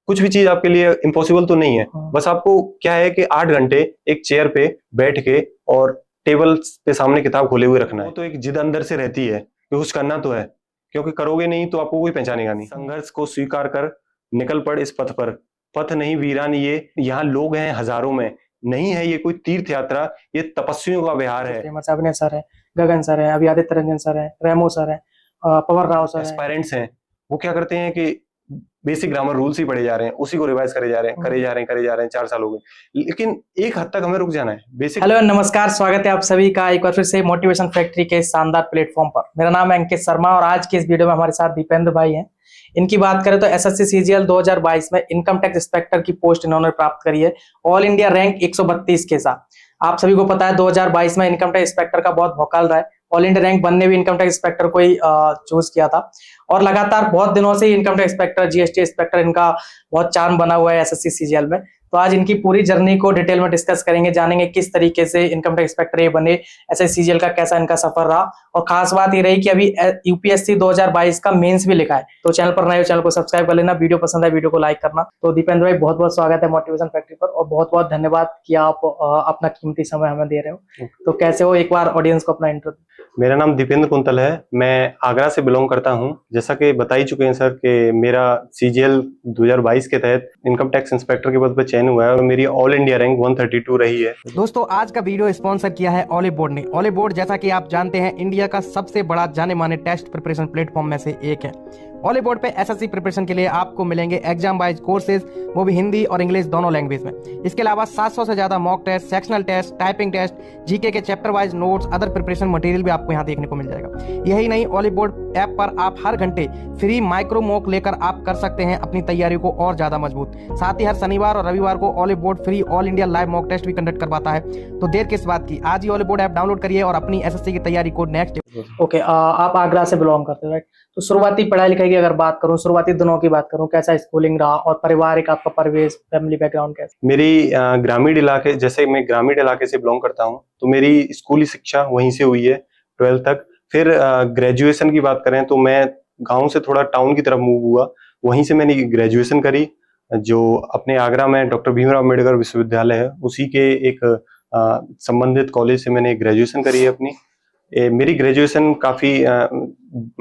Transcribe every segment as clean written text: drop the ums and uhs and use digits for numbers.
कुछ भी चीज आपके लिए इम्पॉसिबल तो नहीं है। बस आपको क्या है कि 8 घंटे एक चेयर पे बैठ के और टेबल पे सामने किताब खोले हुए रखना है। वो तो एक जिद अंदर से रहती है कि कुछ करना तो है, क्योंकि करोगे नहीं तो आपको कोई पहचानेगा नहीं। संघर्ष को स्वीकार कर निकल पड़ इस पथ पर, पथ नहीं वीरान ये, यहाँ लोग हैं हजारों में, नहीं है ये कोई तीर्थ यात्रा, ये तपस्वियों का विहार है। अभिनय सर है, गगन सर है, अभी आदित्य रंजन सर है, रेमो सर है, पवन राव सर है। एस्पायरेंट्स हैं, वो क्या करते हैं कि बेसिक ग्रामर रूल्स ही पढ़े जा रहे हैं, उसी को रिवाइज करे जा रहे हैं 4 साल हो गए, लेकिन एक हद तक हमें रुक जाना है बेसिक। हेलो नमस्कार, स्वागत है आप सभी का एक बार फिर से मोटिवेशन फैक्ट्री के शानदार प्लेटफॉर्म पर। मेरा नाम है अंकित शर्मा और आज के इस वीडियो में हमारे साथ दीपेंद्र भाई हैं। इनकी बात करें तो एसएससी सीजीएल 2022 में इनकम टैक्स इंस्पेक्टर की पोस्ट इन्होंने प्राप्त करी है, ऑल इंडिया रैंक 132 के साथ। आप सभी को पता है 2022 में इनकम टैक्स इंस्पेक्टर का बहुत भौकाल रहा है। ऑल इंडिया रैंक बनने भी इनकम टैक्स इंस्पेक्टर को ही चूज किया था और लगातार बहुत दिनों से income tax inspector, GST inspector इनका बहुत चार्म बना हुआ है एसएससी सीजीएल में। तो आज इनकी पूरी जर्नी को डिटेल में डिस्कस करेंगे, जानेंगे किस तरीके से इनकम टैक्स इंस्पेक्टर ये बने, एसएससी सीजीएल का कैसा इनका सफर रहा और खास बात ये रही कि अभी यूपीएससी 2022 का मेंस भी लिखा है। तो चैनल पर नए हो चैनल को सब्सक्राइब कर लेना, वीडियो पसंद है वीडियो को लाइक करना। तो दीपेंद्र भाई बहुत बहुत स्वागत है मोटिवेशन फैक्ट्री पर और बहुत बहुत धन्यवाद कि आप अपना कीमती समय हमें दे रहे हो। तो कैसे हो, एक बार ऑडियंस को अपना इंट्रो। मेरा नाम दीपेंद्र कुंतल है, मैं आगरा से बिलोंग करता हूं। जैसा कि बता ही चुके हैं सर कि मेरा सीजीएल 2022 के तहत इनकम टैक्स इंस्पेक्टर के पद पर चयन हुआ है और मेरी ऑल इंडिया रैंक 132 रही है। दोस्तों आज का वीडियो स्पॉन्सर किया है ऑलिव बोर्ड ने। ऑलिव बोर्ड जैसा कि आप जानते हैं इंडिया का सबसे बड़ा जाने माने टेस्ट प्रिपरेशन प्लेटफॉर्म में से एक है। ऑलिव बोर्ड पे एसएससी प्रिपरेशन के लिए आपको मिलेंगे एग्जाम वाइज कोर्सेज, वो भी हिंदी और इंग्लिश दोनों लैंग्वेज में। इसके अलावा 700 से ज्यादा mock test, sectional test, typing test, GK के chapter wise notes, other preparation material भी आपको यहाँ देखने को मिल जाएगा। यही नहीं, ऑलिव बोर्ड ऐप पर आप हर घंटे फ्री माइक्रो मॉक लेकर आप कर सकते हैं अपनी तैयारी को और ज्यादा मजबूत। साथ ही हर शनिवार और रविवार को Oliveboard free all India live mock test भी कंडक्ट करवाता है। तो देर किस बात की, आज ही ऑलिव बोर्ड ऐप डाउनलोड करिए और अपनी एसएससी की तैयारी को नेक्स्ट। ओके, आप आगरा से बिलोंग करते हो, राइट? तो शुरुआती पढ़ाई लिखाई की अगर बात करूं, शुरुआती दिनों की बात करूं, कैसा स्कूलिंग रहा और पारिवारिक आपका परिवेश, फैमिली बैकग्राउंड कैसा? मेरी ग्रामीण इलाके, जैसे मैं ग्रामीण इलाके से बिलोंग करता हूं, तो मेरी स्कूली शिक्षा वहीं से हुई है 12th तक। फिर ग्रेजुएशन की बात करें तो मैं गांव से थोड़ा टाउन की तरफ मूव हुआ, वहीं से मैंने ग्रेजुएशन करी जो अपने आगरा में डॉक्टर भीमराव अम्बेडकर विश्वविद्यालय है, उसी के एक संबंधित कॉलेज से मैंने ग्रेजुएशन करी है अपनी। मेरी ग्रेजुएशन काफी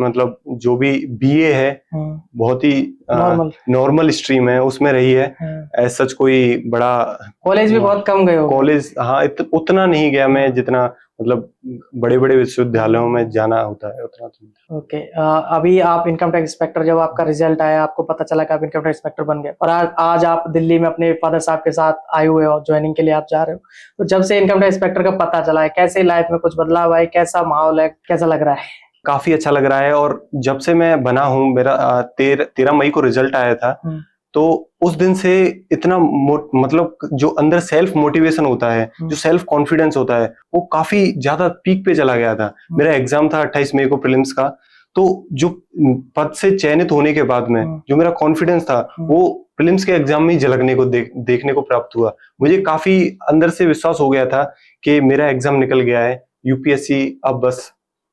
मतलब जो भी बीए है बहुत ही नॉर्मल स्ट्रीम है उसमें रही है। एज सच कोई बड़ा कॉलेज भी बहुत कम गए हो? कॉलेज हाँ उतना नहीं गया मैं जितना मतलब बड़े बड़े विश्वविद्यालयों में जाना होता है उतना तो। ओके, अभी आप इनकम टैक्स इंस्पेक्टर, जब आपका रिजल्ट आया आपको पता चला कि आप इनकम टैक्स इंस्पेक्टर बन गए और आज आप दिल्ली में अपने फादर साहब के साथ आए हुए हो, ज्वाइनिंग के लिए आप जा रहे हो। तो जब से इनकम टैक्स इंस्पेक्टर का पता चला है, कैसे लाइफ में कुछ बदलाव आए, कैसा माहौल है, कैसा लग रहा है? काफी अच्छा लग रहा है। और जब से मैं बना हूँ, मेरा 13 मई को रिजल्ट आया था, तो उस दिन से इतना मतलब जो अंदर सेल्फ मोटिवेशन होता है, जो सेल्फ कॉन्फिडेंस होता है, वो काफी ज्यादा पीक पे चला गया था। मेरा एग्जाम था 28 मई को प्रीलिम्स का, तो जो पद से चयनित होने के बाद में जो मेरा कॉन्फिडेंस था वो प्रीलिम्स के एग्जाम में झलकने को देखने को प्राप्त हुआ। मुझे काफी अंदर से विश्वास हो गया था कि मेरा एग्जाम निकल गया है, यूपीएससी अब बस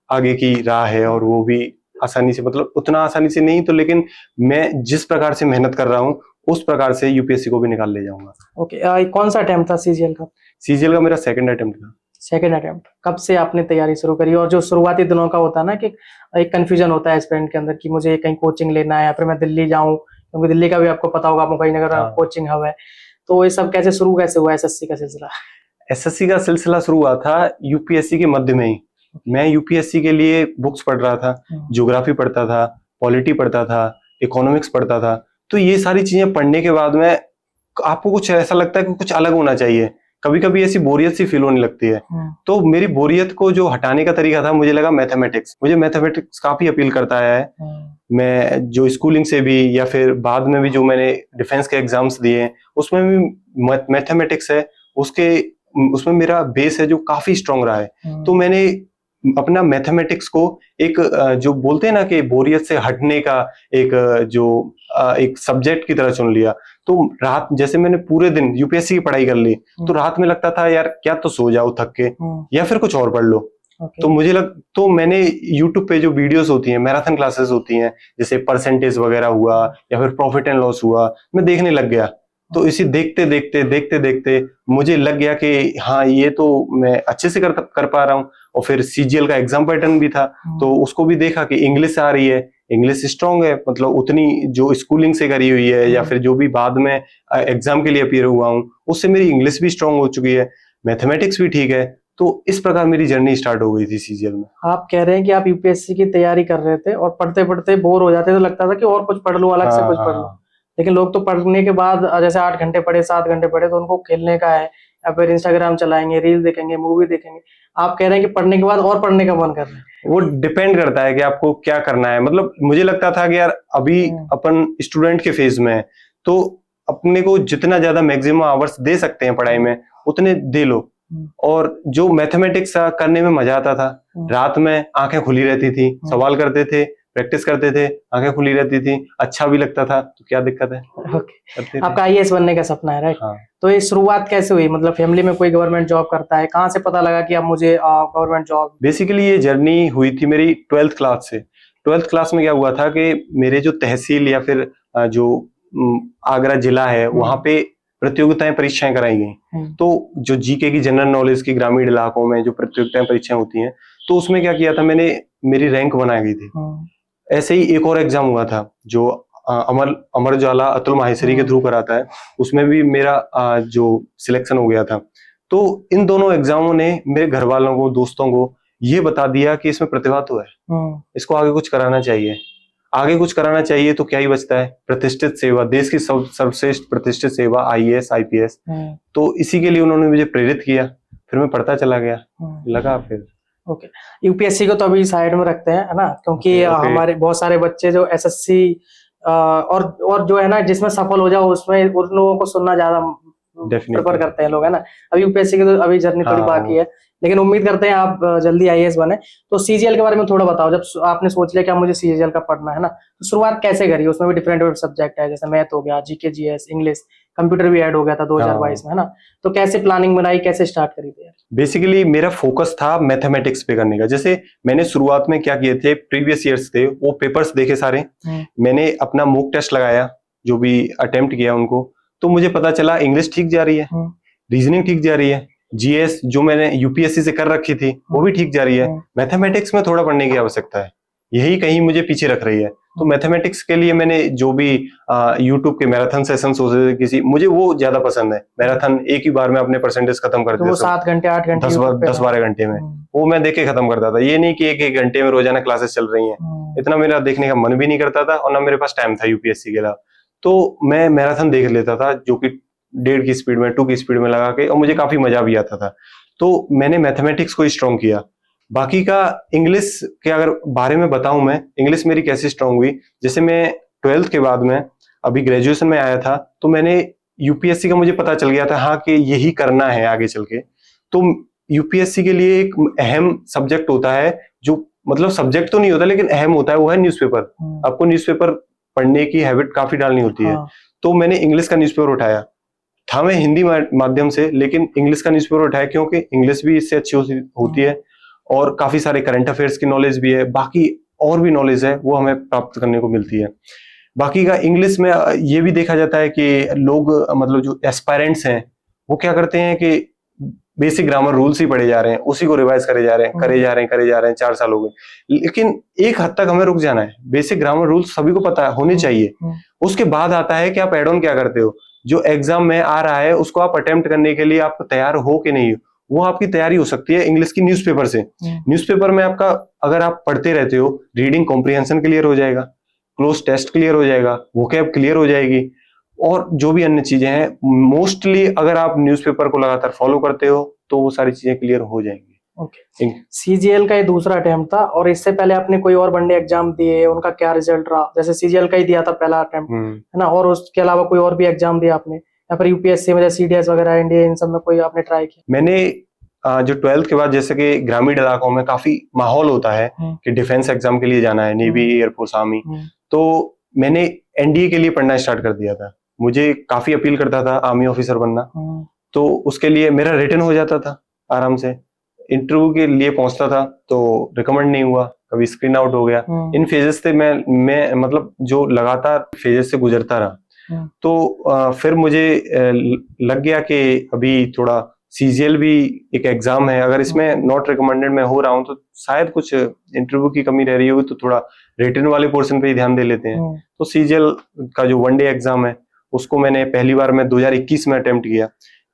आगे की राह है और वो भी आसानी से, मतलब उतना आसानी से नहीं तो, लेकिन मैं जिस प्रकार से मेहनत कर रहा हूँ उस प्रकार से यूपीएससी को भी निकाल ले जाऊंगा। ओके, कौन सा अटेम्प्ट था सीजीएल का? सीजीएल का मेरा सेकंड अटेम्प्ट था। Second attempt. कब से आपने तैयारी शुरू करी? और जो शुरुआती दिनों का होता है ना कि एक कंफ्यूजन होता है स्टूडेंट के अंदर कि मुझे कहीं कोचिंग लेना है या फिर मैं दिल्ली जाऊं, क्योंकि दिल्ली का भी आपको पता होगा मुंबई कोचिंग हब है। तो ये सब कैसे हुआ एसएससी का सिलसिला? एसएससी का सिलसिला शुरू हुआ था यूपीएससी के मध्य में ही। मैं यूपीएससी के लिए बुक्स पढ़ रहा था, ज्योग्राफी पढ़ता था, पॉलिटी पढ़ता था, इकोनॉमिक्स पढ़ता था। तो ये सारी चीजें पढ़ने के बाद में आपको कुछ ऐसा लगता है कि कुछ अलग होना चाहिए, कभी कभी ऐसी बोरियत सी फील होने लगती है। तो मेरी बोरियत को जो हटाने का तरीका था, मुझे लगा मैथमेटिक्स। मुझे मैथमेटिक्स काफी अपील करता है। मैं जो स्कूलिंग से भी या फिर बाद में भी जो मैंने डिफेंस के एग्जाम्स दिए उसमें भी मैथमेटिक्स है, उसमें मेरा बेस है जो काफी स्ट्रांग रहा है। तो मैंने अपना मैथमेटिक्स को एक जो बोलते हैं ना कि बोरियत से हटने का एक सब्जेक्ट की तरह चुन लिया। तो रात जैसे मैंने पूरे दिन यूपीएससी की पढ़ाई कर ली, तो रात में लगता था यार क्या तो सो जाओ थक के या फिर कुछ और पढ़ लो। तो तो मैंने यूट्यूब पे जो वीडियोस होती हैं, मैराथन क्लासेस होती हैं, जैसे परसेंटेज वगैरह हुआ या फिर प्रॉफिट एंड लॉस हुआ, मैं देखने लग गया। तो इसी देखते देखते मुझे लग गया कि हाँ, ये तो मैं अच्छे से कर पा रहा हूँ। और फिर सीजीएल का एग्जाम पैटर्न भी था, तो उसको भी देखा कि इंग्लिश आ रही है, इंग्लिश स्ट्रांग है, मतलब उतनी जो स्कूलिंग से करी हुई है या फिर जो भी बाद में एग्जाम के लिए अपीयर हुआ हूँ, उससे मेरी इंग्लिश भी स्ट्रांग हो चुकी है, मैथमेटिक्स भी ठीक है। तो इस प्रकार मेरी जर्नी स्टार्ट हो गई थी सीजीएल में। आप कह रहे हैं कि आप यूपीएससी की तैयारी कर रहे थे और पढ़ते पढ़ते बोर हो जाते, तो लगता था कि और कुछ पढ़ लूं, अलग से कुछ पढ़ लूं। लेकिन लोग तो पढ़ने के बाद जैसे 8 घंटे पढ़े, 7 घंटे पढ़े, तो उनको खेलने का है या फिर इंस्टाग्राम चलाएंगे, रील देखेंगे, मूवी देखेंगे। आप कह रहे हैं कि पढ़ने के बाद और पढ़ने का मन कर रहा है। वो डिपेंड करता है कि आपको क्या करना है। मतलब मुझे लगता था कि यार अभी अपन स्टूडेंट के फेज में है, तो अपने को जितना ज्यादा मैक्सिमम आवर्स दे सकते हैं पढ़ाई में उतने दे लो। और जो मैथमेटिक्स करने में मजा आता था, रात में आंखें खुली रहती थी, सवाल करते थे, प्रैक्टिस करते थे, आंखें खुली रहती थी, अच्छा भी लगता था, तो क्या दिक्कत है। आपका आईएएस बनने का सपना है, राइट? हाँ। तो ये शुरुआत कैसे हुई? मतलब फैमिली में कोई गवर्नमेंट जॉब करता है, कहाँ से पता लगा कि अब मुझे गवर्नमेंट जॉब? बेसिकली ये जर्नी हुई थी मेरी 12th क्लास से। 12th क्लास में क्या हुआ था कि मेरे जो तहसील या फिर जो आगरा जिला है, वहां पे प्रतियोगिताएं परीक्षाएं कराई गई। तो जो जीके की, जनरल नॉलेज की, ग्रामीण इलाकों में जो प्रतियोगिताएं परीक्षाएं होती हैं, तो उसमें क्या किया था मैंने, मेरी रैंक बनाई गई थी। ऐसे ही एक और एग्जाम हुआ था जो अमर उजाला अतुल माहेश्वरी के थ्रू कराता है, उसमें भी मेरा जो सिलेक्शन हो गया था। तो इन दोनों एग्जामों ने मेरे घर वालों को, दोस्तों को ये बता दिया कि इसमें प्रतिभा तो है, इसको आगे कुछ कराना चाहिए। आगे कुछ कराना चाहिए तो क्या ही बचता है, प्रतिष्ठित सेवा, देश की सर्वश्रेष्ठ प्रतिष्ठित सेवा, आईएएस आईपीएस। तो इसी के लिए उन्होंने मुझे प्रेरित किया, फिर मैं पढ़ता चला गया, लगा फिर। ओके, यूपीएससी को तो अभी साइड में रखते हैं, है ना, क्योंकि हमारे बहुत सारे बच्चे जो एसएससी और जो है ना, जिसमें सफल हो जाओ उसमें उन लोगों को सुनना ज्यादा प्रेफर करते हैं लोग, है ना। अभी यूपीएससी की तो अभी जर्नी थोड़ी बाकी है, लेकिन उम्मीद करते हैं आप जल्दी आईएएस बने। तो सीजीएल के बारे में थोड़ा बताओ। जब आपने सोच लिया कि मुझे सीजीएल का पढ़ना है ना, तो शुरुआत कैसे करी? उसमें भी डिफरेंट सब्जेक्ट है, जैसे मैथ हो गया, जीके जीएस, इंग्लिश, कंप्यूटर भी ऐड हो गया था 2022 में, है ना। तो कैसे प्लानिंग बनाई, कैसे स्टार्ट करी थी? बेसिकली मेरा फोकस था मैथमेटिक्स पे करने का। जैसे मैंने शुरुआत में क्या किए थे, प्रीवियस ईयर्स थे वो पेपर्स देखे सारे, मैंने अपना मॉक टेस्ट लगाया, जो भी अटेम्प्ट किया उनको, तो मुझे पता चला इंग्लिश ठीक जा रही है, रीजनिंग ठीक जा रही है, जीएस जो मैंने यूपीएससी से कर रखी थी वो भी ठीक जा रही है। मैथमेटिक्स में थोड़ा पढ़ने की आवश्यकता है, यही कहीं मुझे पीछे रख रही है। तो मैथमेटिक्स के लिए मैंने जो भी यूट्यूब के मैराथन सेशंस होते थे किसी, मुझे वो ज्यादा पसंद है। मैराथन एक ही बार में अपने परसेंटेज खत्म कर देता, 7 घंटे 8 घंटे 10-12 घंटे में वो मैं देख के खत्म करता था। ये नहीं कि एक घंटे में रोजाना क्लासेस चल रही हैं, इतना मेरा देखने का मन भी नहीं करता था और ना मेरे पास टाइम था यूपीएससी के अलावा। तो मैं मैराथन देख लेता था, जो कि 1.5 की स्पीड में, 2 की स्पीड में लगा के, और मुझे काफी मजा भी आता था। तो मैंने मैथमेटिक्स को स्ट्रॉन्ग किया। बाकी का इंग्लिश के अगर बारे में बताऊं, मैं इंग्लिश मेरी कैसे स्ट्रांग हुई, जैसे मैं 12th के बाद में अभी ग्रेजुएशन में आया था, तो मैंने यूपीएससी का मुझे पता चल गया था हाँ कि यही करना है आगे चल के। तो यूपीएससी के लिए एक अहम सब्जेक्ट होता है, जो मतलब सब्जेक्ट तो नहीं होता लेकिन अहम होता है, वो है न्यूज़पेपर। आपको न्यूज़पेपर पढ़ने की हैबिट काफी डालनी होती है। तो मैंने इंग्लिश का न्यूज़पेपर उठाया था, मैं हिंदी माध्यम से, लेकिन इंग्लिश का न्यूज़पेपर उठाया क्योंकि इंग्लिश भी इससे अच्छी होती है और काफी सारे करंट अफेयर्स की नॉलेज भी है, बाकी और भी नॉलेज है वो हमें प्राप्त करने को मिलती है। बाकी का इंग्लिश में ये भी देखा जाता है कि लोग, मतलब जो एस्पायरेंट्स हैं, वो क्या करते हैं कि बेसिक ग्रामर रूल्स ही पढ़े जा रहे हैं, उसी को रिवाइज करे जा रहे हैं 4 साल हो गए। लेकिन एक हद तक हमें रुक जाना है, बेसिक ग्रामर रूल्स सभी को पता होने चाहिए। उसके बाद आता है कि आप एड ऑन क्या करते हो, जो एग्जाम में आ रहा है उसको आप अटेम्प्ट करने के लिए आप तैयार हो कि नहीं हो, वो आपकी तैयारी हो सकती है इंग्लिश की न्यूज़पेपर से। न्यूज़पेपर में आपका, अगर आप पढ़ते रहते हो, रीडिंग कॉम्प्रिहेंशन क्लियर हो जाएगा, क्लोज टेस्ट क्लियर हो जाएगा, वोकैब क्लियर हो जाएगी, और जो भी अन्य चीजें हैं, मोस्टली अगर आप न्यूज़पेपर को लगातार फॉलो करते हो तो वो सारी चीजें क्लियर हो जाएंगी। ओके, सीजीएल का ये दूसरा अटेम्प्ट था, और इससे पहले आपने कोई और वनडे एग्जाम दिए, उनका क्या रिजल्ट रहा? जैसे सीजीएल का ही दिया था पहला अटेम्प्ट, है ना, और उसके अलावा कोई और भी एग्जाम दिया आपने, या फिर यूपीएससी में जैसे सीडीएस वगैरह, एनडीए, इन सब में कोई आपने ट्राई किया? मैंने जो 12th के बाद, जैसे कि ग्रामीण इलाकों में काफी माहौल होता है कि डिफेंस एग्जाम के लिए जाना है, नेवी, एयरफोर्स, आर्मी, तो मैंने एनडीए के लिए पढ़ना स्टार्ट कर दिया था। मुझे काफी अपील करता था आर्मी ऑफिसर बनना, तो उसके लिए मेरा रिटन हो जाता था आराम से, इंटरव्यू के लिए पहुंचता था तो रिकमेंड नहीं हुआ, कभी स्क्रीन आउट हो गया। इन फेजेस से मैं मतलब जो लगातार फेजेस से गुजरता रहा। तो फिर मुझे लग गया कि अभी थोड़ा सीजीएल भी एक एग्जाम है, अगर इसमें नॉट रिकमेंडेड मैं हो रहा हूँ तो शायद कुछ इंटरव्यू की कमी रह रही होगी, तो थोड़ा रिटन वाले पोर्शन पे ही ध्यान दे लेते हैं। तो सीजीएल का जो वनडे एग्जाम है उसको मैंने पहली बार मैं 2021 में अटेम्प्ट किया।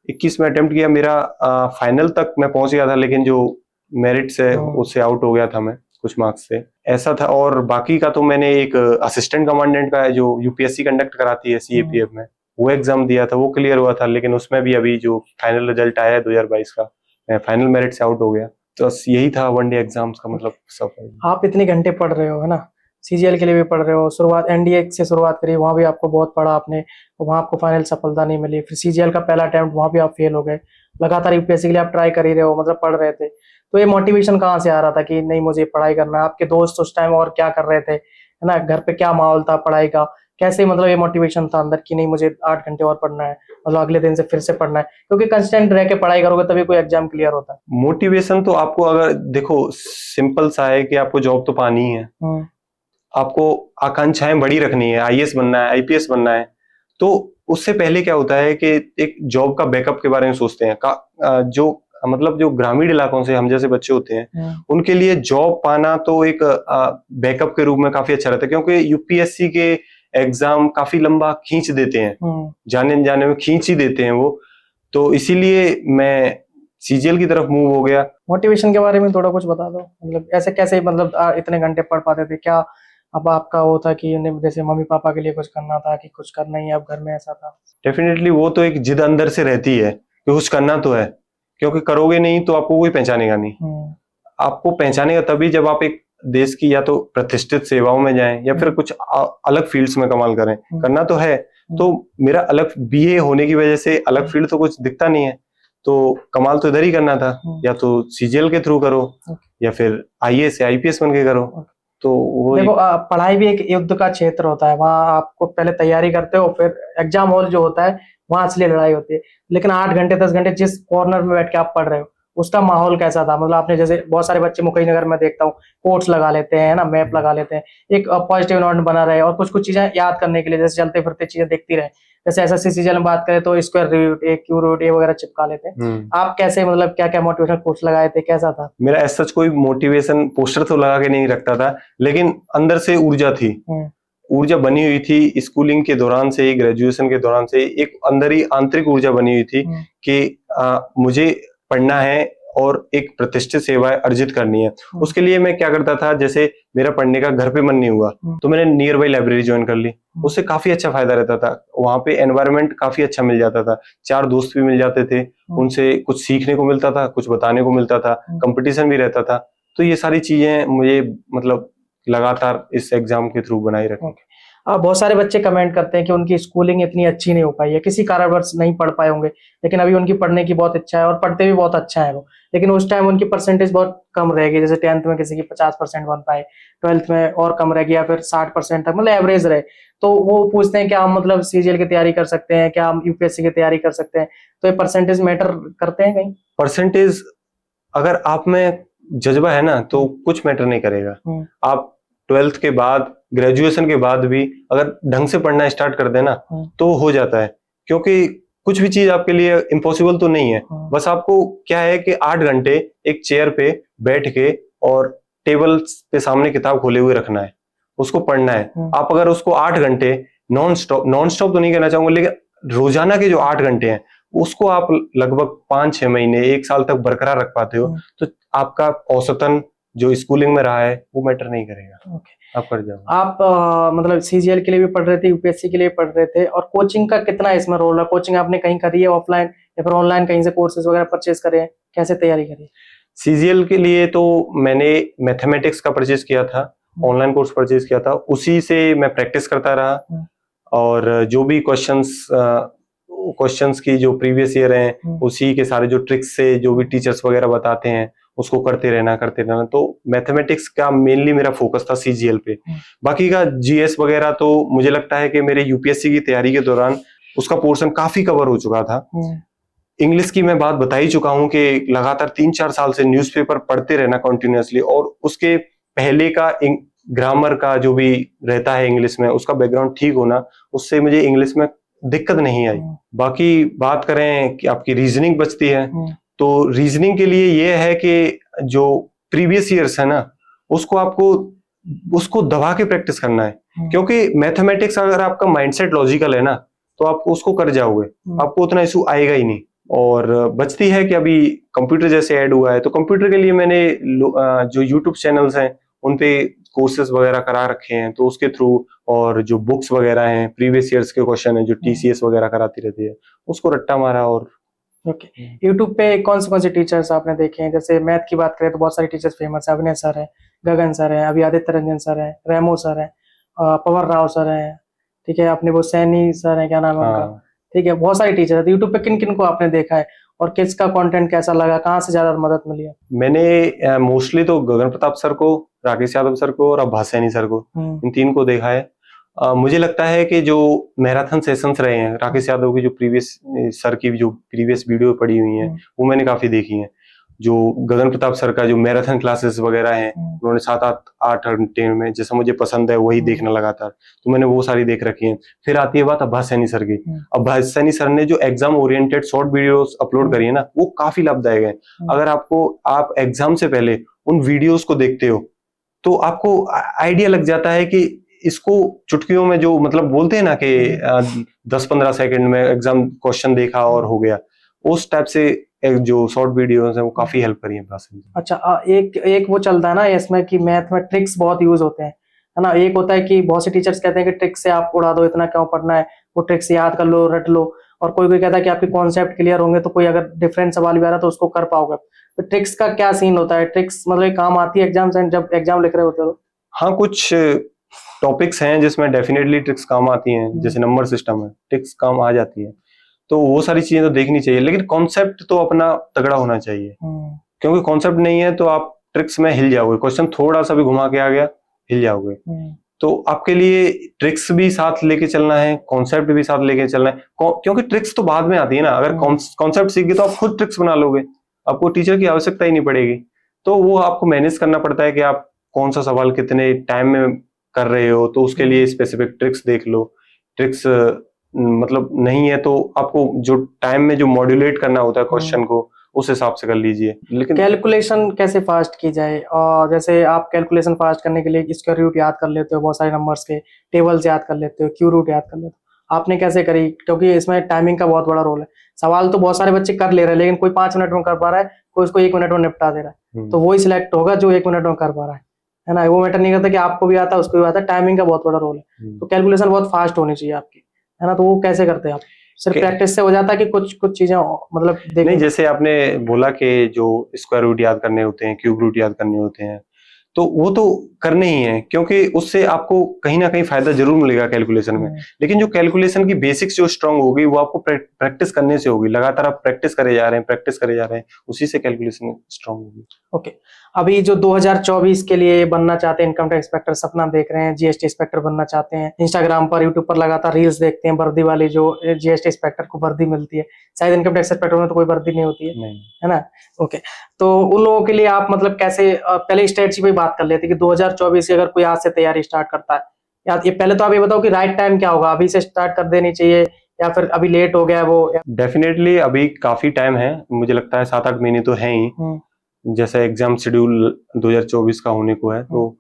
21 में अटेम्प्ट किया, मेरा फाइनल तक मैं पहुंच गया था, लेकिन जो मेरिट से उससे आउट हो गया था मैं कुछ मार्क्स से, ऐसा था। और बाकी का तो मैंने एक असिस्टेंट कमांडेंट का है जो यूपीएससी कंडक्ट कराती है सीएपीएफ में, वो एग्जाम दिया था, वो क्लियर हुआ था। लेकिन उसमें भी अभी जो फाइनल रिजल्ट आया है 2022 का, मैं फाइनल मेरिट से आउट हो गया। तो यही था वनडे एग्जाम्स का मतलब सब। आप इतने घंटे पढ़ रहे हो, है ना, सीजीएल के लिए भी पढ़ रहे हो, शुरुआत एनडीए से शुरुआत करी, वहाँ भी आपको बहुत पढ़ा आपने, वहाँ आपको फाइनल सफलता नहीं मिली, फिर सीजीएल का पहला अटेम्प्ट वहाँ भी आप फेल हो गए, लगातार यूपीएससी के लिए आप ट्राई कर ही रहे हो, मतलब पढ़ रहे थे। तो ये मोटिवेशन कहाँ से आ रहा था कि नहीं मुझे पढ़ाई करना है? आपके दोस्त उस टाइम और क्या कर रहे थे, है ना, घर पे क्या माहौल था पढ़ाई का, कैसे मतलब ये मोटिवेशन था अंदर कि नहीं मुझे 8 घंटे और पढ़ना है, मतलब अगले दिन से फिर से पढ़ना है? क्योंकि कंस्टेंट रह के पढ़ाई करोगे तभी कोई एग्जाम क्लियर होता है। मोटिवेशन तो आपको, अगर देखो सिंपल सा है कि आपको जॉब तो पानी है, आपको आकांक्षाएं बड़ी रखनी है, आईएएस बनना है, आईपीएस बनना है, तो उससे पहले क्या होता है कि एक जॉब का बैकअप के बारे में सोचते हैं। जो मतलब जो ग्रामीण इलाकों से हम जैसे बच्चे होते हैं उनके लिए जॉब पाना तो एक बैकअप के रूप में काफी अच्छा रहता है, क्योंकि यूपीएससी के एग्जाम काफी लंबा खींच देते हैं, जाने जाने में खींच ही देते हैं वो। तो इसीलिए मैं सीजीएल की तरफ मूव हो गया। मोटिवेशन के बारे में थोड़ा कुछ बता दो, मतलब ऐसे कैसे मतलब इतने घंटे पढ़ पाते थे? क्या अब आपका वो था कि जैसे मम्मी पापा के लिए कुछ करना था कि कुछ करना ही है अब घर में, ऐसा था? डेफिनेटली वो तो एक जिद अंदर से रहती है कि कुछ करना तो है, क्योंकि करोगे नहीं तो आपको कोई पहचानेगा नहीं। आपको पहचानेगा तभी जब आप एक देश की या तो प्रतिष्ठित सेवाओं में जाएं या फिर कुछ अलग फील्ड्स में कमाल करें। करना तो है। तो मेरा अलग बीए होने की वजह से अलग फील्ड तो कुछ दिखता नहीं है, तो कमाल तो इधर ही करना था, या तो सीजीएल के थ्रू करो या फिर आईएएस या आईपीएस बन के करो। तो वो देखो पढ़ाई भी एक युद्ध का क्षेत्र होता है, वहाँ आपको पहले तैयारी करते हो, फिर एग्जाम हॉल जो होता है वहां असली लड़ाई होती है। लेकिन 8 घंटे 10 घंटे जिस कॉर्नर में बैठ के आप पढ़ रहे हो उसका माहौल कैसा था? मतलब आपने जैसे बहुत सारे बच्चे मुकई नगर में देखता हूँ कोट्स लगा लेते हैं ना, मैप लगा लेते हैं, एक पॉजिटिव एनवायरनमेंट बना रहे और कुछ कुछ चीजें याद करने के लिए जैसे चलते फिरते चीजें देखती रहे। जैसे एसएससी सीजीएल में बात करें तो स्क्वायर रूट, ए क्यू रूट, ए वगैरह चिपका लेते हैं। आप कैसे मतलब क्या क्या मोटिवेशनल कोट्स लगाए थे, कैसा था? मेरा ऐसा कोई मोटिवेशन पोस्टर तो लगा के नहीं रखता था, लेकिन अंदर से ऊर्जा थी, ऊर्जा बनी हुई थी। स्कूलिंग के दौरान से, ग्रेजुएशन के दौरान से एक अंदर ही आंतरिक ऊर्जा बनी हुई थी कि मुझे पढ़ना है और एक प्रतिष्ठित सेवाएं अर्जित करनी है। उसके लिए मैं क्या करता था, जैसे मेरा पढ़ने का घर पे मन नहीं हुआ तो मैंने नियर बाई लाइब्रेरी ज्वाइन कर ली, उससे काफी अच्छा फायदा रहता था। वहां पे एनवायरनमेंट काफी अच्छा मिल जाता था, 4 दोस्त भी मिल जाते थे, उनसे कुछ सीखने को मिलता था, कुछ बताने को मिलता था, कंपटीशन भी रहता था। तो ये सारी चीजें मुझे मतलब लगातार इस एग्जाम के थ्रू बनाए रखें। बहुत सारे बच्चे कमेंट करते हैं कि उनकी स्कूलिंग इतनी अच्छी नहीं हो पाई है, किसी कारणवश नहीं पढ़ पाए होंगे, लेकिन अभी उनकी पढ़ने की बहुत इच्छा है और पढ़ते भी बहुत अच्छा है वो, लेकिन उस टाइम उनकी परसेंटेज बहुत कम रहेगी। जैसे 10th में किसी की 50% बन पाए, 12th में और कम रहेगी, या फिर 60% तक मतलब एवरेज रहे। तो वो पूछते हैं क्या हम मतलब सीजीएल की तैयारी कर सकते हैं, क्या हम यूपीएससी की तैयारी कर सकते हैं? तो ये परसेंटेज मैटर करते हैं कहीं? परसेंटेज अगर आप में जज्बा है ना तो कुछ मैटर नहीं करेगा। आप 12th के बाद, ग्रेजुएशन के बाद भी अगर ढंग से पढ़ना स्टार्ट कर देना तो हो जाता है, क्योंकि कुछ भी चीज आपके लिए इम्पॉसिबल तो नहीं है। बस आपको क्या है कि 8 घंटे एक चेयर पे बैठ के और टेबल पे सामने किताब खोले हुए रखना है, उसको पढ़ना है। आप अगर उसको 8 घंटे नॉन स्टॉप तो नहीं कहना चाहूंगा, लेकिन रोजाना के जो 8 घंटे हैं उसको आप लगभग 5-6 महीने 1 साल तक बरकरार रख पाते हो, तो आपका औसतन जो स्कूलिंग में रहा है वो मैटर नहीं करेगा। आप कर जाओ। आप मतलब सीजीएल के लिए भी पढ़ रहे थे, यूपीएससी के लिए पढ़ रहे थे, और कोचिंग का कितना इसमें रोल है? कोचिंग आपने कहीं करी है ऑफलाइन या फिर ऑनलाइन कहीं से कोर्सेज वगैरह परचेज करे हैं? कैसे तैयारी करी? सीजीएल के लिए तो मैंने मैथमेटिक्स का परचेज किया था, ऑनलाइन कोर्स परचेज किया था, उसी से मैं प्रैक्टिस करता रहा, और जो भी क्वेश्चंस की जो प्रीवियस ईयर हैं उसी के सारे जो ट्रिक्स से जो भी टीचर्स वगैरह बताते हैं उसको करते रहना। तो मैथमेटिक्स का मेनली मेरा फोकस था सीजीएल पे। बाकी का जीएस वगैरह तो मुझे लगता है कि मेरे यूपीएससी की तैयारी के दौरान उसका पोर्शन काफी कवर हो चुका था। इंग्लिश की मैं बात बता ही चुका हूं कि लगातार 3-4 साल से न्यूज़पेपर पढ़ते रहना कंटिन्यूअसली, और उसके पहले का ग्रामर का जो भी रहता है इंग्लिश में, उसका बैकग्राउंड ठीक होना, उससे मुझे इंग्लिश में दिक्कत नहीं आई। बाकी बात करें कि आपकी रीजनिंग बचती है, तो रीजनिंग के लिए ये है कि जो प्रीवियस ईयर्स है ना, उसको दबा के प्रैक्टिस करना है, क्योंकि मैथमेटिक्स अगर आपका माइंडसेट लॉजिकल है ना, तो आप उसको कर जाओगे, आपको उतना इशू आएगा ही नहीं। और बचती है कि अभी कंप्यूटर जैसे ऐड हुआ है, तो कंप्यूटर के लिए मैंने जो यूट्यूब चैनल्स हैं उन पे कोर्सेज वगैरह करा रखे हैं, तो उसके थ्रू, और जो बुक्स वगैरह हैं, प्रीवियस ईयर्स के क्वेश्चन है जो TCS वगैरह कराती रहती है, उसको रट्टा मारा। और ओके, यूट्यूब पे कौन से टीचर्स आपने देखे हैं? जैसे मैथ की बात करें तो बहुत सारे टीचर्स फेमस है, अभिनय सर है, गगन सर है, अभी आदित्य रंजन सर है, रेमो सर है, पवन राव सर है, ठीक है, अपने वो सैनी सर है, क्या नाम है उनका, ठीक है, बहुत सारे टीचर है। तो यूट्यूब पे किन किन को आपने देखा है और किसका कंटेंट कैसा लगा, कहाँ से ज्यादा मदद मिली है? मैंने मोस्टली तो गगन प्रताप सर को, राकेश यादव सर को और अब्बास सैनी सर को, इन 3 को देखा है। मुझे लगता है कि जो मैराथन सेशंस रहे हैं, राकेश यादव की जो प्रीवियस सर की जो प्रीवियस वीडियो पड़ी हुई हैं, वो मैंने काफी देखी हैं। जो गगन प्रताप सर का जो मैराथन क्लासेस वगैरह हैं, उन्होंने 7-8 घंटे में, जैसा मुझे पसंद है वही देखना लगातार, तो मैंने वो सारी देख रखी है। फिर आती है बात अब्बास सैनी सर की। अब्बास सैनी सर ने जो exam oriented short videos upload करी है ना, वो काफी लाभदायक है। अगर आप एग्जाम से पहले उन वीडियोस को देखते हो, तो आपको आइडिया लग जाता है कि इसको चुटकियों में, जो मतलब बोलते हैं ना कि 10-15 सेकंड में एग्जाम क्वेश्चन देखा और हो गया, उस टाइप से जो शॉर्ट वीडियोस हैं वो काफी हेल्प करी है अब्बास सैनी। अच्छा, एक वो चलता है ना इसमें कि मैथ में ट्रिक्स बहुत यूज होते हैं, है ना? एक होता है कि बहुत से टीचर्स कहते हैं कि ट्रिक्स से आप उड़ा दो, इतना क्यों पढ़ना है, वो ट्रिक्स याद कर लो, रट लो। और कोई कहता है कि आपके कॉन्सेप्ट क्लियर होंगे तो कोई अगर डिफरेंट सवाल भी आ रहा है तो उसको कर पाओगे। तो ट्रिक्स का क्या सीन होता है? ट्रिक्स मतलब काम आती है एग्जाम से, जब एग्जाम लिख रहे होते हो? हाँ, कुछ टॉपिक्स हैं जिसमें डेफिनेटली ट्रिक्स काम आती हैं, जैसे नंबर सिस्टम है, ट्रिक्स काम आ जाती है, तो वो सारी चीजें तो देखनी चाहिए, लेकिन कॉन्सेप्ट तो अपना तगड़ा होना चाहिए, क्योंकि कॉन्सेप्ट नहीं है तो आप ट्रिक्स में हिल जाओगे, क्वेश्चन थोड़ा सा भी घुमा के आ गया, हिल जाओगे। तो आपके लिए ट्रिक्स भी साथ लेके चलना है, कॉन्सेप्ट भी साथ लेके चलना है, क्योंकि ट्रिक्स तो बाद में आती है ना। अगर कॉन्सेप्ट सीख गए तो आप खुद ट्रिक्स बना लोगे, आपको टीचर की आवश्यकता ही नहीं पड़ेगी। तो वो आपको मैनेज करना पड़ता है कि आप कौन सा सवाल कितने टाइम में कर रहे हो, तो उसके लिए स्पेसिफिक ट्रिक्स देख लो। ट्रिक्स मतलब नहीं है तो आपको जो टाइम में जो मॉड्यूलेट करना होता है क्वेश्चन को, उस हिसाब से कर लीजिए। लेकिन कैलकुलेशन कैसे फास्ट की जाए? और जैसे आप कैलकुलेशन फास्ट करने के लिए स्क्वायर रूट याद कर लेते हो, बहुत सारे नंबर्स के टेबल्स याद कर लेते हो, क्यू रूट याद कर लेते हो, आपने कैसे करी? क्योंकि इसमें टाइमिंग का बहुत बड़ा रोल है। सवाल तो बहुत सारे बच्चे कर ले रहे हैं, लेकिन कोई 5 मिनट में कर पा रहा है, कोई उसको 1 मिनट में निपटा दे रहा है, तो वही सिलेक्ट होगा जो 1 मिनट में कर पा रहा है ना? वो मैटर नहीं करता कि आपको भी आता है उसको भी आता है, टाइमिंग का बहुत बड़ा रोल है। तो कैलकुलेशन बहुत फास्ट होनी चाहिए आपकी, है ना? तो वो कैसे करते हैं आप? सिर्फ प्रैक्टिस से हो जाता है कि कुछ चीजें मतलब नहीं, जैसे आपने बोला कि जो स्क्वायर रूट याद करने होते हैं, क्यूब रूट याद करने होते हैं, तो वो तो करने ही है, क्योंकि उससे आपको कहीं ना कहीं फायदा जरूर मिलेगा कैलकुलेशन में। लेकिन जो कैलकुलेशन की बेसिक्स जो स्ट्रांग होगी, वो आपको प्रैक्टिस करने से होगी। लगातार आप प्रैक्टिस करे जा रहे हैं, उसी से कैलकुलेशन स्ट्रांग होगी। ओके, अभी जो 2024 के लिए बनना चाहते हैं इनकम टैक्स इंस्पेक्टर, सपना देख रहे हैं, जीएसटी इंस्पेक्टर बनना चाहते हैं, इंस्टाग्राम पर, यूट्यूब पर लगातार रील्स देखते हैं वर्दी वाली, जो जीएसटी इंस्पेक्टर को वर्दी मिलती है, शायद इनकम टैक्स इंस्पेक्टर में तो कोई वर्दी नहीं होती है ना? ओके, तो उन लोगों के लिए आप मतलब कैसे, पहले स्ट्रेटजी पे बात कर लेते कि 2024 की अगर कोई आज से तैयारी स्टार्ट करता है, या ये पहले तो आप ये बताओ कि राइट टाइम क्या होगा, अभी से स्टार्ट कर देनी चाहिए या फिर अभी लेट हो गया वो? डेफिनेटली अभी काफी टाइम है, मुझे लगता है 7-8 महीने तो है ही। जैसे एग्जाम शेड्यूल 2024 का होने को है, तो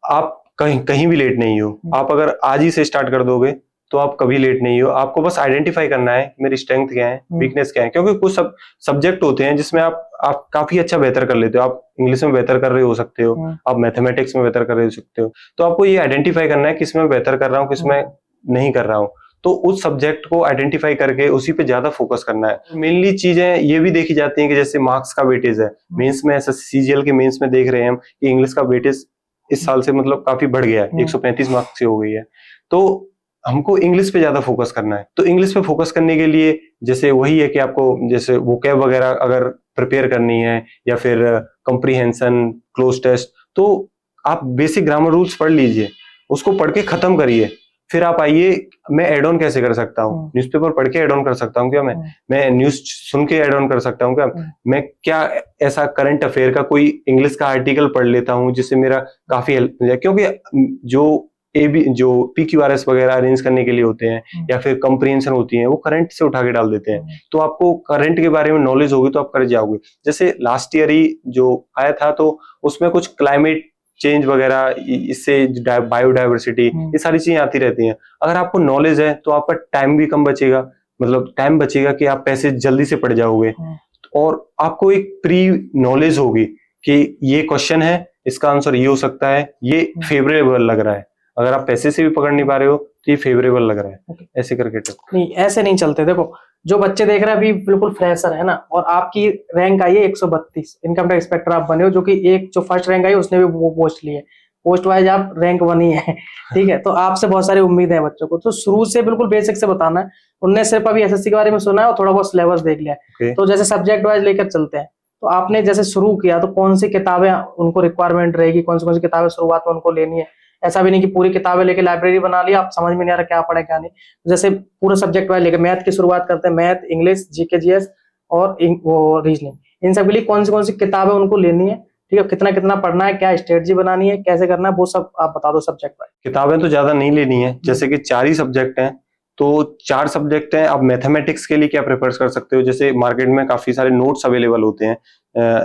आप कहीं भी लेट नहीं हो। आप अगर आज ही से स्टार्ट कर दोगे तो आप कभी लेट नहीं हो। आपको बस आइडेंटिफाई करना है मेरी स्ट्रेंथ क्या है, वीकनेस क्या है, क्योंकि कुछ सब्जेक्ट होते हैं जिसमें आप काफी अच्छा बेहतर कर लेते हो। आप इंग्लिश में बेहतर कर रहे हो सकते हो, आप मैथमेटिक्स में बेहतर कर रहे हो सकते हो, तो आपको ये आइडेंटिफाई करना है किसमें बेहतर कर रहा हूँ, किसमें नहीं कर रहा हूँ। तो उस सब्जेक्ट को आइडेंटिफाई करके उसी पे ज्यादा फोकस करना है। मेनली चीजें ये भी देखी जाती हैं कि जैसे मार्क्स का वेटेज है, मेंस में CGL के मेंस में देख रहे हैं हम कि इंग्लिश का वेटेज इस साल से मतलब काफी बढ़ गया है, 135 मार्क्स से हो गई है। तो हमको इंग्लिश पे ज्यादा फोकस करना है। तो इंग्लिश पे फोकस करने के लिए जैसे वही है कि आपको जैसे वोकैब वगैरह अगर प्रिपेयर करनी है, या फिर कंप्रीहेंशन, क्लोज टेस्ट, तो आप बेसिक ग्रामर रूल्स पढ़ लीजिए, उसको पढ़ के खत्म करिए, फिर आप आइए, मैं एड ऑन कैसे कर सकता हूँ, न्यूज़पेपर पढ़ के एड ऑन कर सकता हूँ क्या, मैं न्यूज सुन के एड ऑन कर सकता हूँ क्या, मैं क्या ऐसा करंट अफेयर का कोई इंग्लिश का आर्टिकल पढ़ लेता हूँ जिससे मेरा काफी हेल्प मिल जाए, क्योंकि जो PQRS वगैरह अरेंज करने के लिए होते हैं या फिर कंप्रीहेंशन होती है, वो करंट से उठा के डाल देते हैं। तो आपको करंट के बारे में नॉलेज होगी तो आप कर जाओगे। जैसे लास्ट ईयर ही जो आया था तो उसमें कुछ क्लाइमेट चेंज वगैरह, इससे बायोडाइवर्सिटी, ये सारी चीजें आती रहती हैं। अगर आपको नॉलेज है तो आपका टाइम भी कम बचेगा, मतलब टाइम बचेगा कि आप पैसे जल्दी से पढ़ जाओगे, और आपको एक प्री नॉलेज होगी कि ये क्वेश्चन है, इसका आंसर ये हो सकता है, ये फेवरेबल लग रहा है। अगर आप पैसे से भी पकड़ नहीं पा रहे हो तो ये फेवरेबल लग रहा है, ऐसे करके नहीं, ऐसे नहीं चलते। देखो, जो बच्चे देख रहे हैं अभी बिल्कुल फ्रेशर है ना, और आपकी रैंक आई है 132, इनकम टैक्स इंस्पेक्टर आप बने हो, जो कि एक जो फर्स्ट रैंक आई उसने भी वो पोस्ट ली है, पोस्ट वाइज आप रैंक 1 ही है, ठीक है। तो आपसे बहुत सारी उम्मीद है बच्चों को, तो शुरू से बिल्कुल बेसिक से बताना है। उनने सिर्फ अभी SSC के बारे में सुना है और थोड़ा बहुत सिलेबस देख लिया है। तो जैसे सब्जेक्ट वाइज लेकर चलते हैं, तो आपने जैसे शुरू किया तो कौन सी किताबें उनको रिक्वायरमेंट रहेगी, कौन सी किताबें शुरुआत में उनको लेनी है? ऐसा भी नहीं कि पूरी किताबें लेके लाइब्रेरी बना ली, आप समझ में नहीं आ रहा क्या पढ़े क्या नहीं। जैसे पूरा सब्जेक्ट वाइज लेके मैथ की शुरुआत करते हैं, मैथ, इंग्लिश, GK GS और वो रीजनिंग, इन सब के लिए कौन सी किताबें उनको लेनी है, ठीक है, कितना कितना पढ़ना है, क्या स्ट्रेटजी बनानी है, कैसे करना है, वो सब आप बता दो सब्जेक्ट वाइज। किताबें तो ज्यादा नहीं लेनी है, जैसे कि 4 ही सब्जेक्ट हैं, तो 4 सब्जेक्ट हैं। आप मैथमेटिक्स के लिए क्या प्रिपेयर कर सकते हो, जैसे मार्केट में काफी सारे नोट्स अवेलेबल होते हैं,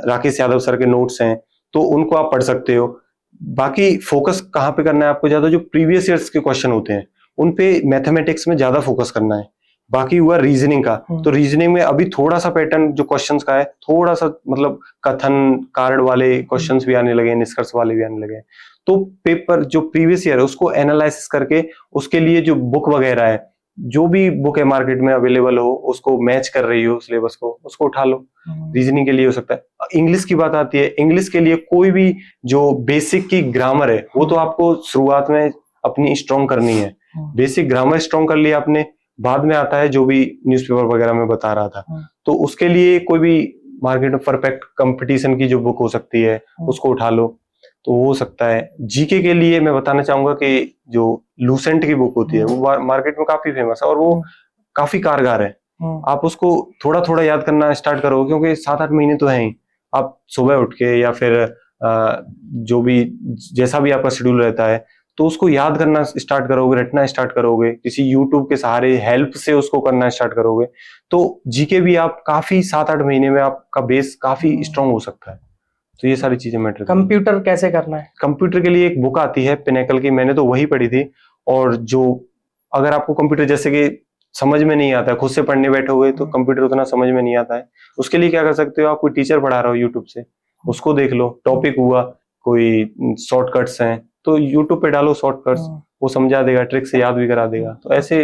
राकेश यादव सर के नोट्स हैं, तो उनको आप पढ़ सकते हो। बाकी फोकस कहाँ पे करना है आपको ज्यादा, जो प्रीवियस ईयर्स के क्वेश्चन होते हैं उन पे मैथमेटिक्स में ज्यादा फोकस करना है। बाकी हुआ रीजनिंग का, तो रीजनिंग में अभी थोड़ा सा पैटर्न जो क्वेश्चंस का है, थोड़ा सा मतलब कथन कार्ड वाले क्वेश्चंस भी आने लगे, निष्कर्ष वाले भी आने लगे। तो पेपर जो प्रीवियस ईयर है उसको एनालिसिस करके उसके लिए जो बुक वगैरह है, जो भी बुक है मार्केट में अवेलेबल हो, उसको मैच कर रही हो सिलेबस को, उसको उठा लो। रीजनिंग के लिए हो सकता है। इंग्लिश की बात आती है, इंग्लिश के लिए कोई भी जो बेसिक की ग्रामर है वो तो आपको शुरुआत में अपनी स्ट्रॉन्ग करनी है। बेसिक ग्रामर स्ट्रॉन्ग कर लिया आपने, बाद में आता है जो भी न्यूज़पेपर वगैरह में बता रहा था, तो उसके लिए कोई भी मार्केट में परफेक्ट कंपटीशन की जो बुक हो सकती है उसको उठा लो, तो हो सकता है। जीके के लिए मैं बताना चाहूंगा कि जो लूसेंट की बुक होती है वो मार्केट में काफी फेमस है और वो काफी कारगर है। आप उसको थोड़ा थोड़ा याद करना स्टार्ट करो, क्योंकि 7-8 महीने तो है ही। आप सुबह उठ के या फिर जो भी जैसा भी आपका शेड्यूल रहता है, तो उसको याद करना स्टार्ट करोगे, रटना स्टार्ट करोगे, किसी यूट्यूब के सहारे हेल्प से उसको करना स्टार्ट करोगे, तो जीके भी आप काफी 7-8 महीने में आपका बेस काफी स्ट्रांग हो सकता है। तो ये सारी चीजें मैटर। कंप्यूटर कैसे करना है? कंप्यूटर के लिए एक बुक आती है पिनेकल की, मैंने तो वही पढ़ी थी। और जो अगर आपको कंप्यूटर जैसे कि समझ में नहीं आता है, खुद से पढ़ने बैठोगे तो कंप्यूटर उतना समझ में नहीं आता है, उसके लिए क्या कर सकते हो, आप कोई टीचर पढ़ा रहा हो यूट्यूब से, उसको देख लो। टॉपिक हुआ, कोई शॉर्टकट्स हैं तो यूट्यूब पे डालो शॉर्टकट्स, वो समझा देगा, ट्रिक से याद भी करा देगा। तो ऐसे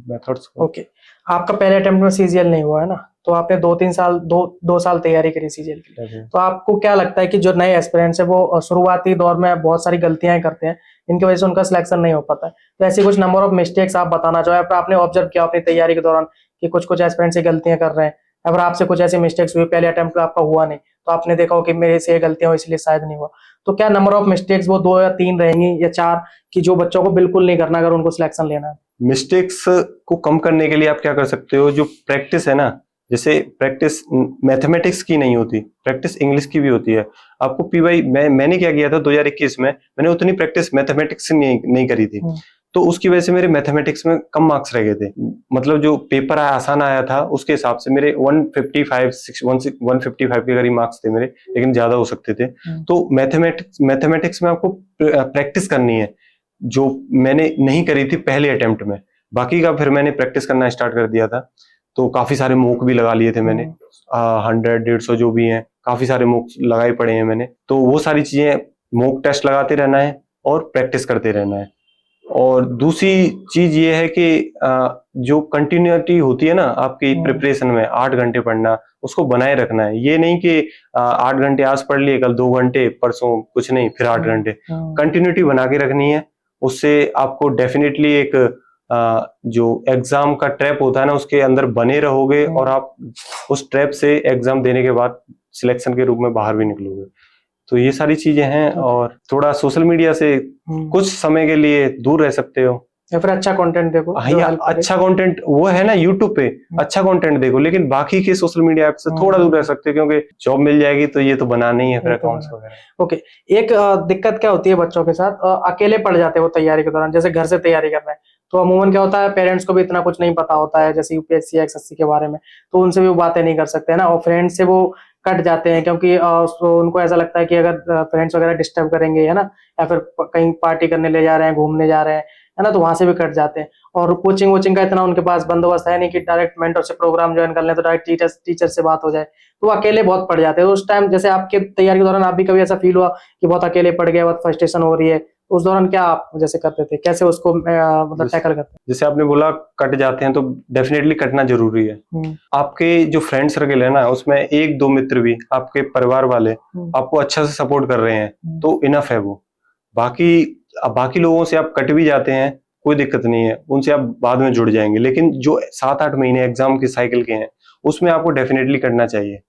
मेथड्स। ओके, आपका पहले अटेम्प्ट में सीजीएल नहीं हुआ है ना, तो आपने 2 साल तैयारी करी सीजीएल की, तो आपको क्या लगता है कि जो नए एस्पिरेंट्स है वो शुरुआती दौर में बहुत सारी गलतियां करते हैं, इनकी वजह से उनका सिलेक्शन नहीं हो पाता है, तो ऐसी कुछ नंबर ऑफ मिस्टेक्स आप बताना चाहो, आपने ऑब्जर्व किया अपनी तैयारी के दौरान कि कुछ एस्पिरेंट्स ये गलतियां कर रहे हैं, अगर आपसे कुछ ऐसी मिस्टेक्स हुई, पहले अटेम्प्ट में आपका हुआ नहीं, तो आपने देखा हो कि मेरे से ये गलतियां हुई इसलिए शायद नहीं हुआ, तो क्या नंबर ऑफ मिस्टेक्स वो 2 या 3 रहेंगी या 4 कि जो बच्चों को बिल्कुल नहीं करना अगर उनको सिलेक्शन लेना है? मिस्टेक्स को कम करने के लिए आप क्या कर सकते हो, जो प्रैक्टिस है ना, जैसे प्रैक्टिस मैथमेटिक्स की नहीं होती, प्रैक्टिस इंग्लिश की भी होती है। आपको पीवाई मैंने क्या किया था 2021 में, मैंने उतनी प्रैक्टिस मैथमेटिक्स से नहीं करी थी, तो उसकी वजह से मेरे मैथमेटिक्स में कम मार्क्स रह गए थे। मतलब जो पेपर आसान आया था उसके हिसाब से मेरे 155 के करीब मार्क्स थे मेरे, लेकिन ज्यादा हो सकते थे। तो मैथमेटिक्स में आपको प्रैक्टिस करनी है, जो मैंने नहीं करी थी पहले अटेम्प्ट में। बाकी का फिर मैंने प्रैक्टिस करना स्टार्ट कर दिया था, तो काफी सारे मॉक भी लगा लिए थे मैंने, 100-150 जो भी हैं, काफी सारे मॉक लगाए पड़े हैं मैंने। तो वो सारी चीजें, मॉक टेस्ट लगाते रहना है और प्रैक्टिस करते रहना है। और दूसरी चीज ये है कि जो कंटिन्यूटी होती है ना आपकी प्रिपरेशन में, 8 घंटे पढ़ना, उसको बनाए रखना है। ये नहीं कि 8 घंटे आज पढ़ लिए, कल 2 घंटे, परसों कुछ नहीं, फिर 8 घंटे। कंटिन्यूटी बना के रखनी है, उससे आपको डेफिनेटली एक जो एग्जाम का ट्रैप होता है ना उसके अंदर बने रहोगे, और आप उस ट्रैप से एग्जाम देने के बाद सिलेक्शन के रूप में बाहर भी निकलोगे। तो ये सारी चीजें हैं। और थोड़ा सोशल मीडिया से कुछ समय के लिए दूर रह सकते हो। या फिर अच्छा कंटेंट देखो। हाँ, या अच्छा कंटेंट वो है ना यूट्यूब पे, अच्छा कंटेंट देखो, लेकिन बाकी के सोशल मीडिया ऐप से थोड़ा दूर रह सकते हो, क्योंकि जॉब मिल जाएगी तो ये तो बनाना ही है फिर अकाउंट्स वगैरह। ओके, एक दिक्कत क्या होती है बच्चों के साथ, अकेले पढ़ जाते हैं वो तैयारी के दौरान, जैसे घर से तैयारी कर रहे हैं तो अमूमन क्या होता है, पेरेंट्स को भी इतना कुछ नहीं पता होता है जैसे यूपीएससी या एसएससी के बारे में, तो उनसे भी वो बातें नहीं कर सकते हैं ना, और फ्रेंड्स से वो कट जाते हैं क्योंकि उनको ऐसा लगता है कि अगर फ्रेंड्स वगैरह डिस्टर्ब करेंगे, है ना, या फिर कहीं पार्टी करने ले जा रहे हैं, घूमने जा रहे हैं, है ना, तो वहां से भी कट जाते हैं। और कोचिंग वोचिंग का इतना उनके पास बंदोबस्त है नहीं कि डायरेक्ट मेंटर से प्रोग्राम ज्वाइन कर लें तो डायरेक्ट टीचर से बात हो जाए, तो वो अकेले बहुत पढ़ जाते हैं। तो उस टाइम जैसे आपके तैयारी के दौरान आप भी कभी ऐसा फील हुआ कि बहुत अकेले पढ़ गए, बहुत फ्रस्ट्रेशन हो रही है, उस दौरान क्या आप जैसे करते थे, कैसे उसको मतलब टैकल करते जैसे आपने बोला कट जाते हैं, तो डेफिनेटली कटना जरूरी है। हैं? आपके जो फ्रेंड सर्कल है ना, उसमें एक दो मित्र भी, आपके परिवार वाले आपको अच्छा से सपोर्ट कर रहे हैं तो इनफ है वो। बाकी लोगों से आप कट भी जाते हैं, कोई दिक्कत नहीं है, उनसे आप बाद में जुड़ जाएंगे, लेकिन जो 7-8 महीने एग्जाम के साइकिल के हैं उसमें आपको डेफिनेटली करना चाहिए,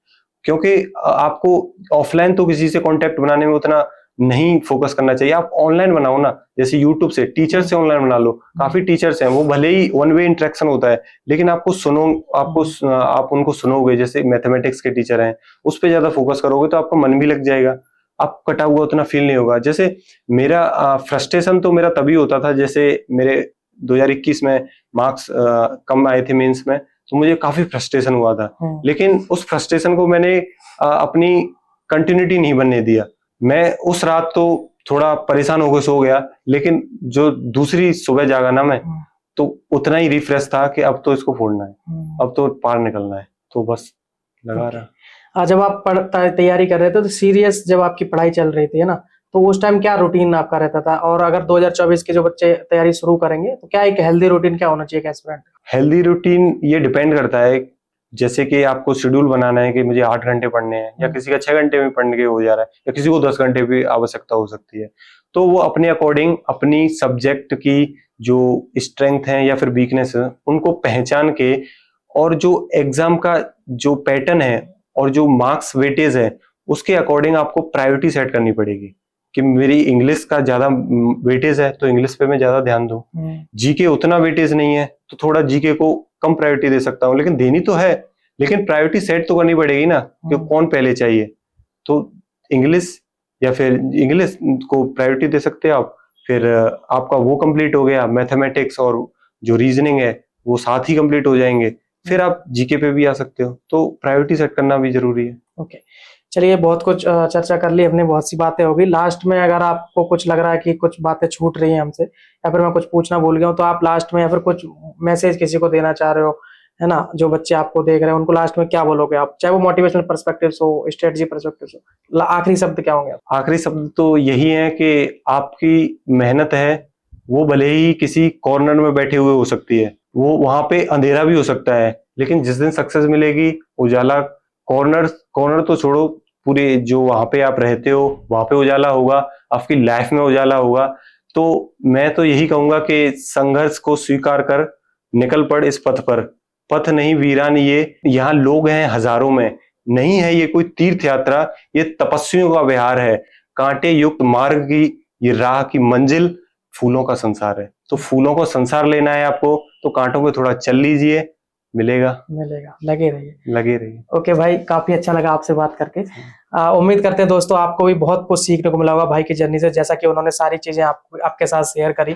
क्योंकि आपको ऑफलाइन तो किसी से कांटेक्ट बनाने में उतना नहीं फोकस करना चाहिए। आप ऑनलाइन बनाओ ना, जैसे यूट्यूब से टीचर से ऑनलाइन बना लो, काफी टीचर्स हैं, वो भले ही वन वे इंटरेक्शन होता है, लेकिन आप उनको सुनोगे, जैसे मैथमेटिक्स के टीचर हैं, उस पर ज्यादा फोकस करोगे तो आपका मन भी लग जाएगा, आप कटा हुआ उतना फील नहीं होगा। जैसे मेरा फ्रस्ट्रेशन तो मेरा तभी होता था, जैसे मेरे 2021 में मार्क्स कम आए थे मेंस में, तो मुझे काफी फ्रस्ट्रेशन हुआ था, लेकिन उस फ्रस्ट्रेशन को मैंने अपनी कंटिन्यूटी नहीं बनने दिया। मैं उस रात तो थोड़ा परेशान होकर सो गया, लेकिन जो दूसरी सुबह जागा ना मैं, तो उतना ही रिफ्रेश था कि अब तो इसको फोड़ना है, अब तो पार निकलना है, तो बस लगा रहा। जब आप तैयारी कर रहे थे तो सीरियस जब आपकी पढ़ाई चल रही थी, है ना, तो उस टाइम क्या रूटीन आपका रहता था, और अगर 2024 के जो बच्चे तैयारी शुरू करेंगे तो क्या एक हेल्दी रूटीन क्या होना चाहिए एस्पिरेंट? हेल्दी रूटीन ये डिपेंड करता है, जैसे कि आपको शेड्यूल बनाना है कि मुझे 8 घंटे पढ़ने हैं, या किसी का 6 घंटे में पढ़ने के हो जा रहा है, या किसी को 10 घंटे की आवश्यकता हो सकती है, तो वो अपने अकॉर्डिंग अपनी सब्जेक्ट की जो स्ट्रेंथ है या फिर वीकनेस है उनको पहचान के, और जो एग्जाम का जो पैटर्न है और जो मार्क्स वेटेज है उसके अकॉर्डिंग आपको प्रायोरिटी सेट करनी पड़ेगी कि मेरी इंग्लिश का ज्यादा वेटेज है तो इंग्लिश पे मैं ज्यादा ध्यान दूं, जीके उतना वेटेज नहीं है तो थोड़ा जीके को कम प्रायोरिटी दे सकता हूँ, लेकिन देनी तो है, लेकिन प्रायोरिटी सेट तो करनी पड़ेगी ना कि कौन पहले चाहिए, तो इंग्लिश या फिर इंग्लिश को प्रायोरिटी दे सकते हैं आप, फिर आपका वो कंप्लीट हो गया, मैथमेटिक्स और जो रीजनिंग है वो साथ ही कंप्लीट हो जाएंगे, फिर आप जीके पे भी आ सकते हो, तो प्रायोरिटी सेट करना भी जरूरी है। ओके, चलिए बहुत कुछ चर्चा कर ली अपने, बहुत सी बातें होगी। लास्ट में अगर आपको कुछ लग रहा है कि कुछ बातें छूट रही हैं हमसे, या फिर मैं कुछ पूछना भूल गया हूँ, तो आप लास्ट में या फिर कुछ मैसेज किसी को देना चाह रहे हो, है ना, जो बच्चे आपको देख रहे हैं उनको लास्ट में क्या बोलोगे आप, चाहे वो मोटिवेशनल पर्सपेक्टिव हो, स्ट्रेटजी पर्सपेक्टिव हो, आखिरी शब्द क्या होंगे? आखिरी शब्द तो यही है कि आपकी मेहनत है वो भले ही किसी कॉर्नर में बैठे हुए हो सकती है, वो वहां पे अंधेरा भी हो सकता है, लेकिन जिस दिन सक्सेस मिलेगी उजाला, कॉर्नर तो छोड़ो, पूरे जो वहां पे आप रहते हो वहां पे उजाला होगा, आपकी लाइफ में उजाला होगा। तो मैं तो यही कहूंगा कि संघर्ष को स्वीकार कर निकल पड़ इस पथ पर, पथ नहीं वीरान ये, यहाँ लोग हैं हजारों में, नहीं है ये कोई तीर्थ यात्रा, ये तपस्वियों का विहार है, कांटे युक्त मार्ग की ये राह की मंजिल फूलों का संसार है। तो फूलों को संसार लेना है आपको, तो कांटों पे थोड़ा चल लीजिए, मिलेगा, लगे रहिए। ओके भाई, काफी अच्छा लगा आपसे बात करके। उम्मीद करते हैं दोस्तों आपको भी बहुत कुछ सीखने को मिला होगा भाई की जर्नी से, जैसा कि उन्होंने सारी चीजें आपके साथ शेयर करी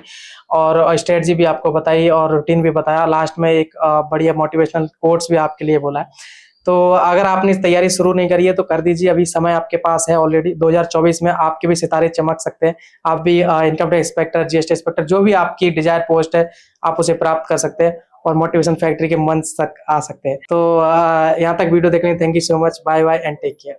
और स्ट्रेटजी भी आपको बताई और रूटीन भी बताया, लास्ट में एक बढ़िया मोटिवेशनल कोट्स भी आपके लिए बोला है। तो अगर आपने इस तैयारी शुरू नहीं करी है तो कर दीजिए, अभी समय आपके पास है ऑलरेडी। 2024 में आपके भी सितारे चमक सकते हैं, आप भी income tax inspector, GST inspector, जो भी आपकी डिजायर पोस्ट है आप उसे प्राप्त कर सकते हैं और मोटिवेशन फैक्ट्री के मंच तक आ सकते हैं। तो यहाँ तक वीडियो देखने thank you so much, bye bye and take care.